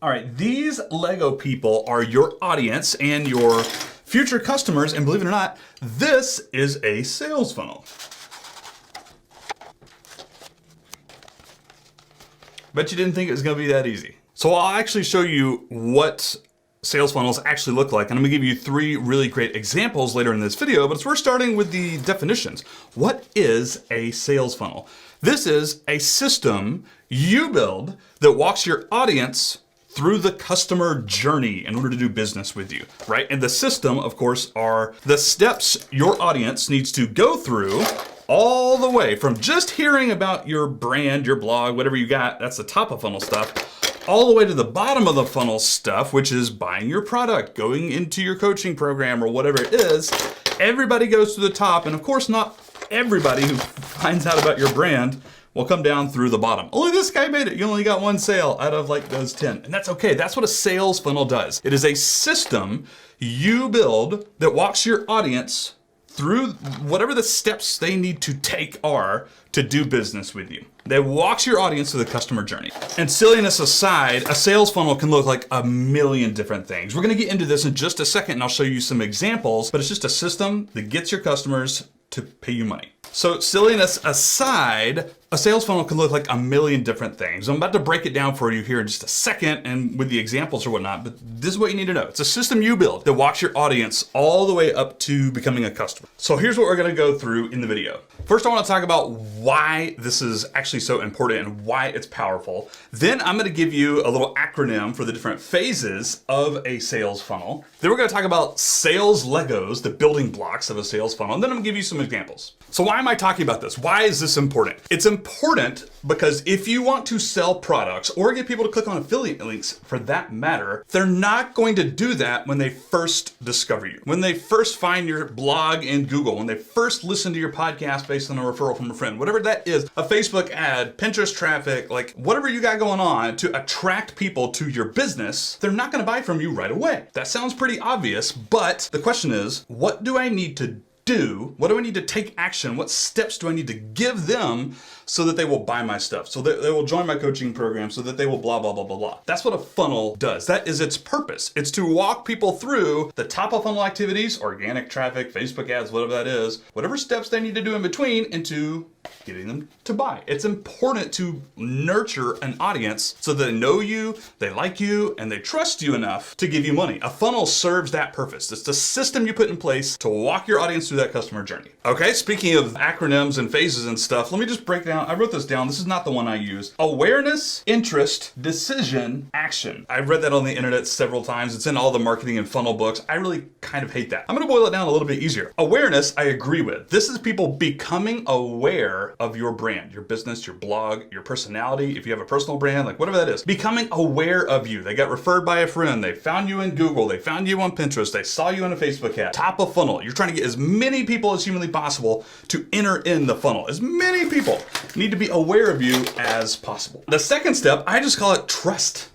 All right, these Lego people are your audience and your future customers, and believe it or not, this is a sales funnel. Bet you didn't think it was gonna be that easy. So I'll actually show you what sales funnels actually look like, and I'm gonna give you 3 really great examples later in this video, but it's worth starting with the definitions. What is a sales funnel? This is a system you build that walks your audience through the customer journey in order to do business with you, right? And the system, of course, are the steps your audience needs to go through all the way from just hearing about your brand, your blog, whatever you got, that's the top of funnel stuff, all the way to the bottom of the funnel stuff, which is buying your product, going into your coaching program or whatever it is. Everybody goes to the top, and of course, not everybody who finds out about your brand will come down through the bottom. Only this guy made it. You only got 1 sale out of like those 10. And that's okay. That's what a sales funnel does. It is a system you build that walks your audience through whatever the steps they need to take are to do business with you. That walks your audience through the customer journey. And silliness aside, a sales funnel can look like a million different things. We're gonna get into this in just a second, and I'll show you some examples, but it's just a system that gets your customers to pay you money. So silliness aside, a sales funnel can look like a million different things. I'm about to break it down for you here in just a second and with the examples or whatnot, but this is what you need to know. It's a system you build that walks your audience all the way up to becoming a customer. So here's what we're gonna go through in the video. First, I wanna talk about why this is actually so important and why it's powerful. Then I'm gonna give you a little acronym for the different phases of a sales funnel. Then we're gonna talk about sales Legos, the building blocks of a sales funnel. And then I'm gonna give you some examples. So why am I talking about this? Why is this important? It's important because if you want to sell products or get people to click on affiliate links for that matter, they're not going to do that when they first discover you. When they first find your blog in Google, when they first listen to your podcast based on a referral from a friend, whatever that is, a Facebook ad, Pinterest traffic, like whatever you got going on to attract people to your business, they're not gonna buy from you right away. That sounds pretty obvious, but the question is, what do I need to do? What do I need to take action? What steps do I need to give them so that they will buy my stuff, so that they will join my coaching program, so that they will blah, blah, blah, blah, blah. That's what a funnel does. That is its purpose. It's to walk people through the top of funnel activities, organic traffic, Facebook ads, whatever that is, whatever steps they need to do in between into getting them to buy. It's important to nurture an audience so that they know you, they like you, and they trust you enough to give you money. A funnel serves that purpose. It's the system you put in place to walk your audience through that customer journey. Okay, speaking of acronyms and phases and stuff, let me just break down. I wrote this down. This is not the one I use. Awareness, interest, decision, action. I've read that on the internet several times. It's in all the marketing and funnel books. I really kind of hate that. I'm gonna boil it down a little bit easier. Awareness, I agree with. This is people becoming aware of your brand, your business, your blog, your personality. If you have a personal brand, like whatever that is, becoming aware of you. They got referred by a friend. They found you in Google. They found you on Pinterest. They saw you in a Facebook ad. Top of funnel. You're trying to get as many people as humanly possible to enter in the funnel. As many people need to be aware of you as possible. The second step, I just call it trust.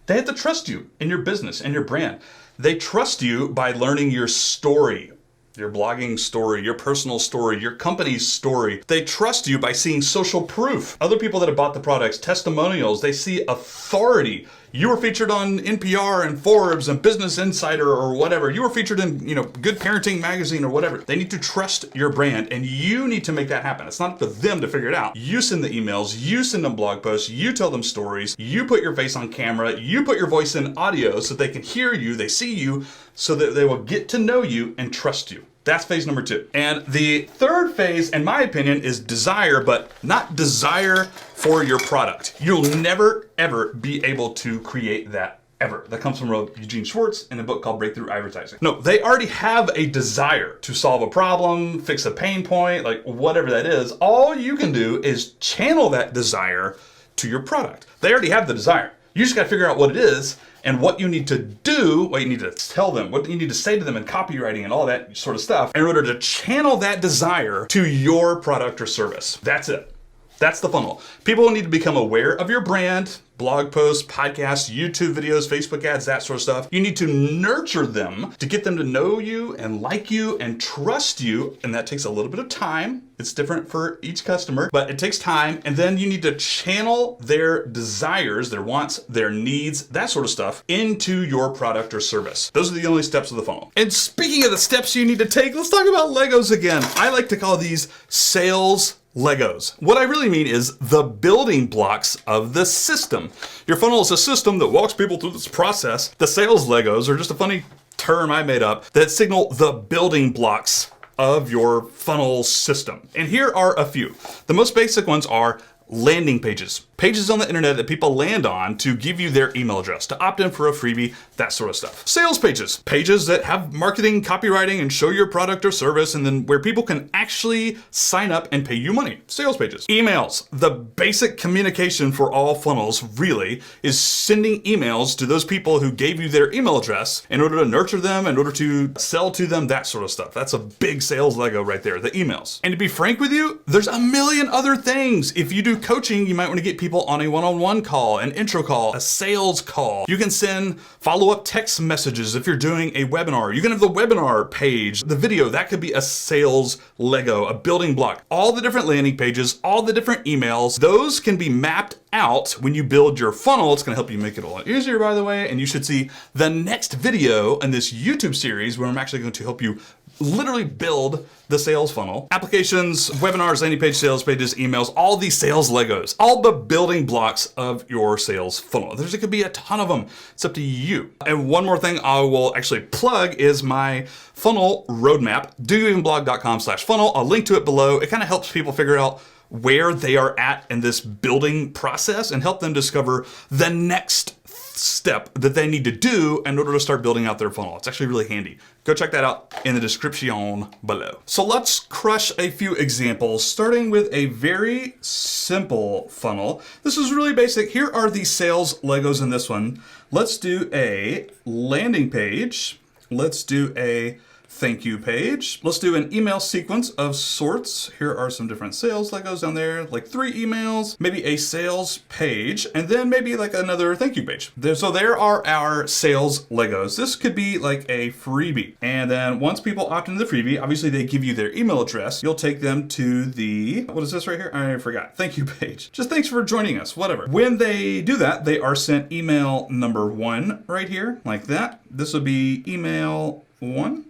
They have to trust you in your business and your brand. They trust you by learning your story, your blogging story, your personal story, your company's story. They trust you by seeing social proof. Other people that have bought the products, testimonials, they see authority. You were featured on NPR and Forbes and Business Insider or whatever. You were featured in, Good Parenting magazine or whatever. They need to trust your brand, and you need to make that happen. It's not up to them to figure it out. You send the emails, you send them blog posts, you tell them stories, you put your face on camera, you put your voice in audio so they can hear you, they see you, so that they will get to know you and trust you. That's phase number 2. And the third phase, in my opinion, is desire, but not desire for your product. You'll never, ever be able to create that ever. That comes from Eugene Schwartz in a book called Breakthrough Advertising. No, they already have a desire to solve a problem, fix a pain point, like whatever that is. All you can do is channel that desire to your product. They already have the desire. You just got to figure out what it is and what you need to do, what you need to tell them, what you need to say to them in copywriting and all that sort of stuff in order to channel that desire to your product or service. That's it. That's the funnel. People need to become aware of your brand. blog posts, podcasts, YouTube videos, Facebook ads, that sort of stuff. You need to nurture them to get them to know you and like you and trust you. And that takes a little bit of time. It's different for each customer, but it takes time. And then you need to channel their desires, their wants, their needs, that sort of stuff into your product or service. Those are the only steps of the funnel. And speaking of the steps you need to take, let's talk about Legos again. I like to call these sales Legos. What I really mean is the building blocks of the system. Your funnel is a system that walks people through this process. The sales Legos are just a funny term I made up that signal the building blocks of your funnel system. And here are a few. The most basic ones are landing pages. Pages on the internet that people land on to give you their email address, to opt in for a freebie, that sort of stuff. Sales pages. Pages that have marketing, copywriting, and show your product or service, and then where people can actually sign up and pay you money. Sales pages. Emails. The basic communication for all funnels really is sending emails to those people who gave you their email address in order to nurture them, in order to sell to them, that sort of stuff. That's a big sales Lego right there, the emails. And to be frank with you, there's a million other things. If you do coaching, you might want to get people on a one-on-one call, an intro call, a sales call. You can send follow-up text messages if you're doing a webinar. You can have the webinar page, the video, that could be a sales Lego, a building block. All the different landing pages, all the different emails, those can be mapped out when you build your funnel. It's gonna help you make it a lot easier, by the way, and you should see the next video in this YouTube series where I'm actually going to help you literally build the sales funnel. Applications, webinars, landing page, sales pages, emails, all these sales Legos, all the building blocks of your sales funnel. There could be a ton of them. It's up to you. And one more thing I will actually plug is my funnel roadmap, doyouevenblog.com/funnel. I'll link to it below. It kind of helps people figure out where they are at in this building process and help them discover the next step that they need to do in order to start building out their funnel. It's actually really handy. Go check that out in the description below. So let's crush a few examples, starting with a very simple funnel. This is really basic. Here are the sales Legos in this one. Let's do a landing page. Let's do a thank you page. Let's do an email sequence of sorts. Here are some different sales Legos down there, like 3 emails, maybe a sales page, and then maybe like another thank you page. So there are our sales Legos. This could be like a freebie. And then once people opt into the freebie, obviously they give you their email address. You'll take them to the, what is this right here? I forgot. Thank you page. Just thanks for joining us, whatever. When they do that, they are sent email number 1 right here, like that. This will be email 1.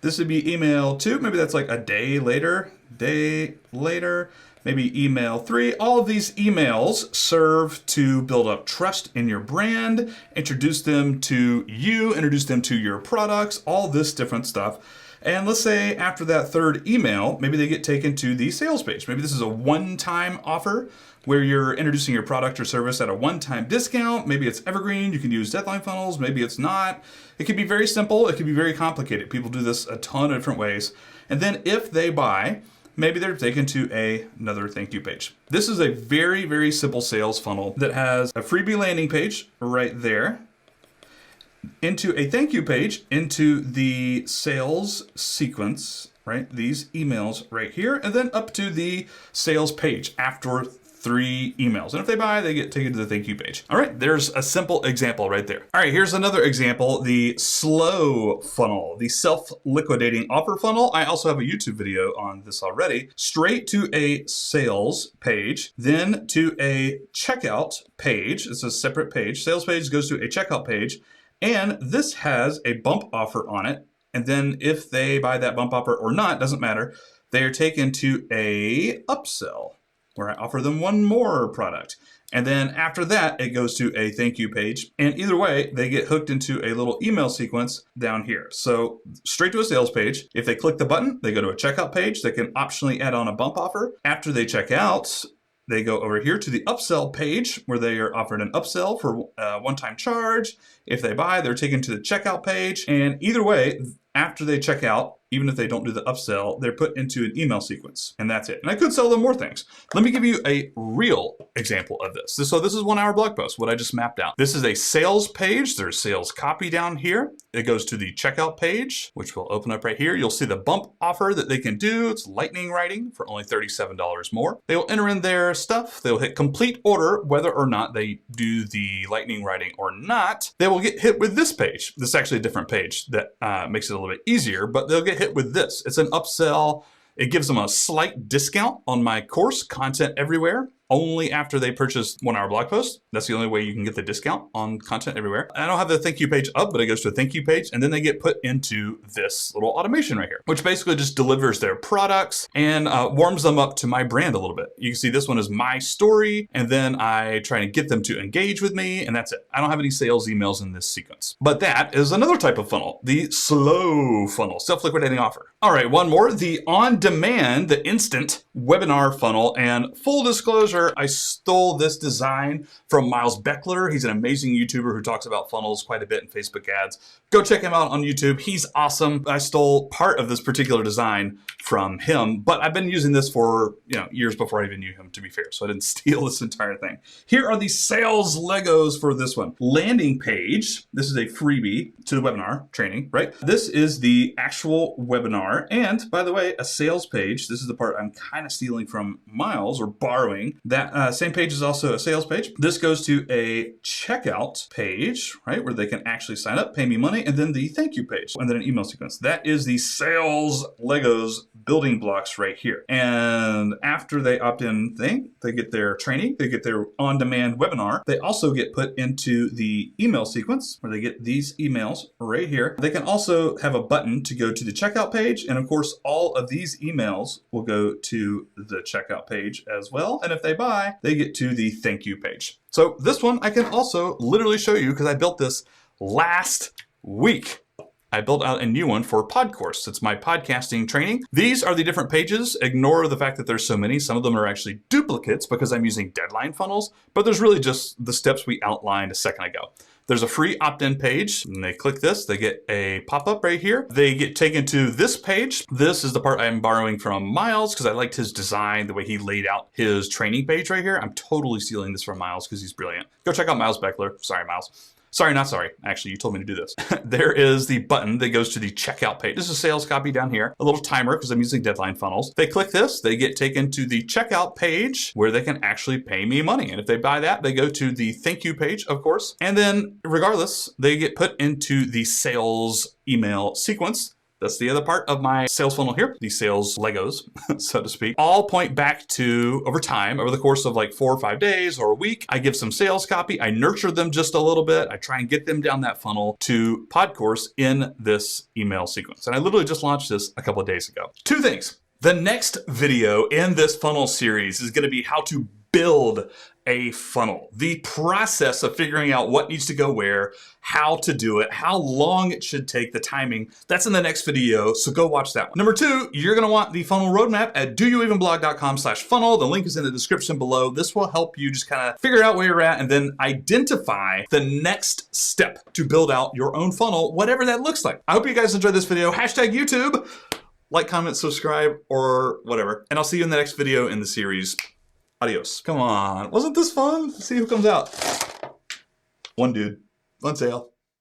This would be email 2, maybe that's like a day later, maybe email 3. All of these emails serve to build up trust in your brand, introduce them to you, introduce them to your products, all this different stuff. And let's say after that 3rd email, maybe they get taken to the sales page. Maybe this is a one-time offer where you're introducing your product or service at a one-time discount. Maybe it's evergreen, you can use deadline funnels, maybe it's not. It could be very simple, it could be very complicated. People do this a ton of different ways. And then if they buy, maybe they're taken to another thank you page. This is a very, very simple sales funnel that has a freebie landing page right there, into a thank you page, into the sales sequence, right? These emails right here, and then up to the sales page after 3 emails. And if they buy, they get taken to the thank you page. All right, there's a simple example right there. All right, here's another example, the slow funnel, the self-liquidating offer funnel. I also have a YouTube video on this already. Straight to a sales page, then to a checkout page. It's a separate page. Sales page goes to a checkout page, and this has a bump offer on it. And then if they buy that bump offer or not, doesn't matter, they are taken to a upsell, where I offer them one more product. And then after that, it goes to a thank you page. And either way, they get hooked into a little email sequence down here. So straight to a sales page. If they click the button, they go to a checkout page. They can optionally add on a bump offer. After they check out, they go over here to the upsell page where they are offered an upsell for a one-time charge. If they buy, they're taken to the checkout page. And either way, after they check out, even if they don't do the upsell, they're put into an email sequence, and that's it. And I could sell them more things. Let me give you a real example of this. So this is 1 hour blog post, what I just mapped out. This is a sales page. There's sales copy down here. It goes to the checkout page, which will open up right here. You'll see the bump offer that they can do. It's lightning writing for only $37 more. They will enter in their stuff. They'll hit complete order, whether or not they do the lightning writing or not. They will get hit with this page. This is actually a different page that makes it a little bit easier, but they'll get hit with this. It's an upsell. It gives them a slight discount on my course, Content Everywhere, only after they purchase 1 hour blog post. That's the only way you can get the discount on Content Everywhere. I don't have the thank you page up, but it goes to a thank you page, and then they get put into this little automation right here, which basically just delivers their products and warms them up to my brand a little bit. You can see this one is my story, and then I try to get them to engage with me, and that's it. I don't have any sales emails in this sequence. But that is another type of funnel, the slow funnel, self-liquidating offer. All right, one more, the on-demand, the instant webinar funnel. And full disclosure, I stole this design from Miles Beckler. He's an amazing YouTuber who talks about funnels quite a bit in Facebook ads. Go check him out on YouTube. He's awesome. I stole part of this particular design from him, but I've been using this for years before I even knew him, to be fair. So I didn't steal this entire thing. Here are the sales Legos for this one. Landing page. This is a freebie to the webinar training, right? This is the actual webinar. And by the way, a sales page. This is the part I'm kind of stealing from Miles, or borrowing. That same page is also a sales page. This goes to a checkout page, right? Where they can actually sign up, pay me money, and then the thank you page, and then an email sequence. That is the sales Legos building blocks right here. And after they opt in thing, they get their training, they get their on-demand webinar. They also get put into the email sequence where they get these emails right here. They can also have a button to go to the checkout page. And of course, all of these emails will go to the checkout page as well. And if they buy, they get to the thank you page. So this one I can also literally show you because I built this last week. I built out a new one for PodCourse. It's my podcasting training. These are the different pages. Ignore the fact that there's so many. Some of them are actually duplicates because I'm using deadline funnels, but there's really just the steps we outlined a second ago. There's a free opt-in page, and they click this, they get a pop-up right here. They get taken to this page. This is the part I'm borrowing from Miles because I liked his design, the way he laid out his training page right here. I'm totally stealing this from Miles because he's brilliant. Go check out Miles Beckler. Sorry, Miles. Sorry, not sorry. Actually, you told me to do this. There is the button that goes to the checkout page. This is a sales copy down here, a little timer because I'm using deadline funnels. They click this, they get taken to the checkout page where they can actually pay me money. And if they buy that, they go to the thank you page, of course. And then regardless, they get put into the sales email sequence. That's the other part of my sales funnel here, the sales Legos, so to speak. All point back to, over time, over the course of like 4 or 5 days or a week, I give some sales copy, I nurture them just a little bit, I try and get them down that funnel to PodCourse in this email sequence. And I literally just launched this a couple of days ago. 2 things. The next video in this funnel series is gonna be how to build a funnel. The process of figuring out what needs to go where, how to do it, how long it should take, the timing. That's in the next video, so go watch that one. Number 2, you're gonna want the funnel roadmap at doyouevenblog.com/funnel. The link is in the description below. This will help you just kind of figure out where you're at and then identify the next step to build out your own funnel, whatever that looks like. I hope you guys enjoyed this video. #YouTube. Like, comment, subscribe, or whatever. And I'll see you in the next video in the series. Adios. Come on, wasn't this fun? Let's see who comes out. One dude, one sale.